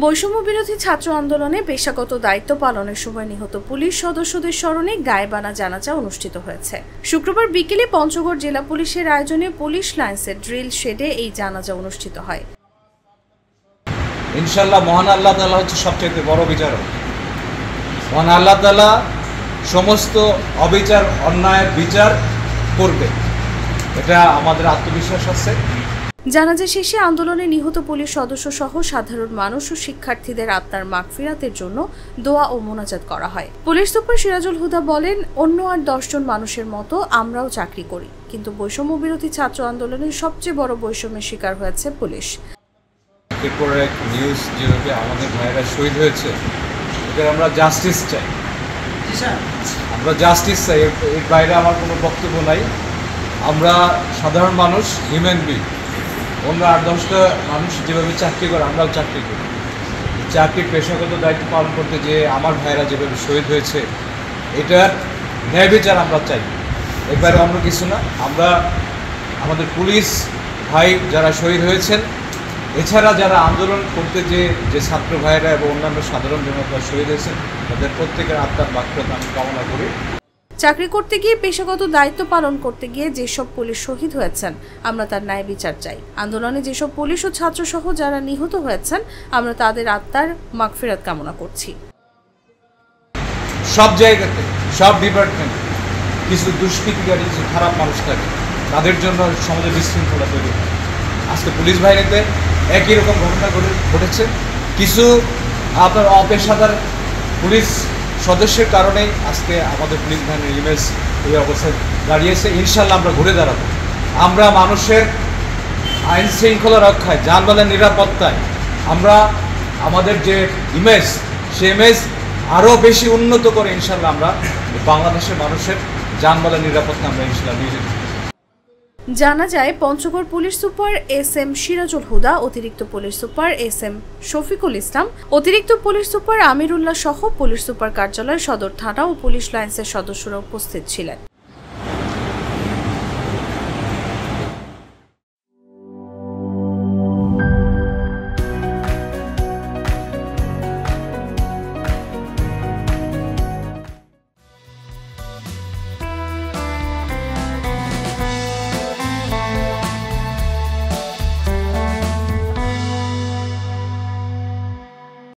বৈষম্য বিরোধী ছাত্র আন্দোলনে পেশাগত দায়িত্ব পালনের সময় নিহত পুলিশ সদস্যদের স্মরণে গায়েবানা জানাজা অনুষ্ঠিত হয়েছে। শুক্রবার বিকেলে পঞ্চগড় জেলা পুলিশের আয়োজনে পুলিশ লাইন্সের ড্রিল শেডে এই জানাজা অনুষ্ঠিত হয়। ইনশাআল্লাহ মহান আল্লাহ তাআলা হচ্ছে সবচেয়ে বড় বিচারক। মহান আল্লাহ তাআলা সমস্ত অবিচার অন্যায়ের বিচার করবে, এটা আমাদের আত্মবিশ্বাস আছে। জানাজা শেষে আন্দোলনে নিহত পুলিশ সদস্য সহ সাধারণ মানুষ ও শিক্ষার্থীদের আত্মার মাগফিরাতের জন্য দোয়া ও মোনাজাত করা হয়। পুলিশ সুপার সিরাজুল হুদা বলেন, অন্য আর 10 জন মানুষের মতো আমরাও চাকরি করি, কিন্তু বৈষম্য বিরোধী ছাত্র আন্দোলনের সবচেয়ে বড় বৈষম্যের শিকার হয়েছে পুলিশ। এরপরে এক নিউজ যেভাবে আমাদের ভাইয়েরা শহীদ হয়েছে, এটা আমরা জাস্টিস চাই। আমরা জাস্টিস চাই, এর বাইরে আমার কোনো বক্তব্য নাই। আমরা সাধারণ মানুষ, হিউম্যান বিং। অন্য 8-10টা মানুষ যেভাবে চাকরি করে আমরাও চাকরি করি। চাকরির পেশাগত দায়িত্ব পালন করতে যে আমার ভাইয়েরা যেভাবে শহীদ হয়েছে, এটার ন্যায় বিচার আমরা চাই, এর বাইরে অন্য কিছু না। আমরা আমাদের পুলিশ ভাই যারা শহীদ হয়েছেন, এছাড়া যারা আন্দোলন করতে যে ছাত্র ভাইয়েরা এবং অন্যান্য সাধারণ জনতা শহীদ হয়েছেন, তাদের প্রত্যেকের আত্মার মাগফিরাত আমি কামনা করি। চাকরি করতে গিয়ে পেশাগত দায়িত্ব পালন করতে গিয়ে যেসব পুলিশ শহীদ হয়েছেন, আমরা তার ন্যায় বিচার চাই। আন্দোলনে যেসব পুলিশ ও ছাত্র সহ যারা নিহত হয়েছেন, আমরা তাদের আত্মার মাগফিরাত কামনা করছি। সব জায়গাতে, সব ডিপার্টমেন্ট কিছু দুষ্কৃতিকারী, কিছু খারাপ মানুষ থাকে, তাদের জন্য সমাজে বিশৃঙ্খলা তৈরি হয়। আজকে পুলিশ বাহিনীতে একই রকম ঘটনা ঘটেছে। কিছু আপনার অপেশাদার পুলিশ সদস্যের কারণেই আজকে আমাদের পুলিশ বাহিনীর ইমেজ এই অবস্থায় দাঁড়িয়েছে। ইনশাল্লাহ আমরা ঘুরে দাঁড়াবো। আমরা মানুষের আইন শৃঙ্খলা রক্ষায়, যানবাহনের নিরাপত্তায় আমরা আমাদের যে ইমেজ, সে ইমেজ আরও বেশি উন্নত করে ইনশাল্লাহ আমরা বাংলাদেশের মানুষের যানবাহনের নিরাপত্তা আমরা ইনশাল্লাহ নিয়ে যেতে। জানা যায়, Panchagarh police super SM Sirajul Huda, অতিরিক্ত police super SM Shafiqul Islam, অতিরিক্ত পুলিশ সুপার আমিরুল্লাহ সহ পুলিশ সুপার কার্যালয়, সদর থানা ও পুলিশ লাইন্সের সদস্যরা উপস্থিত ছিলেন।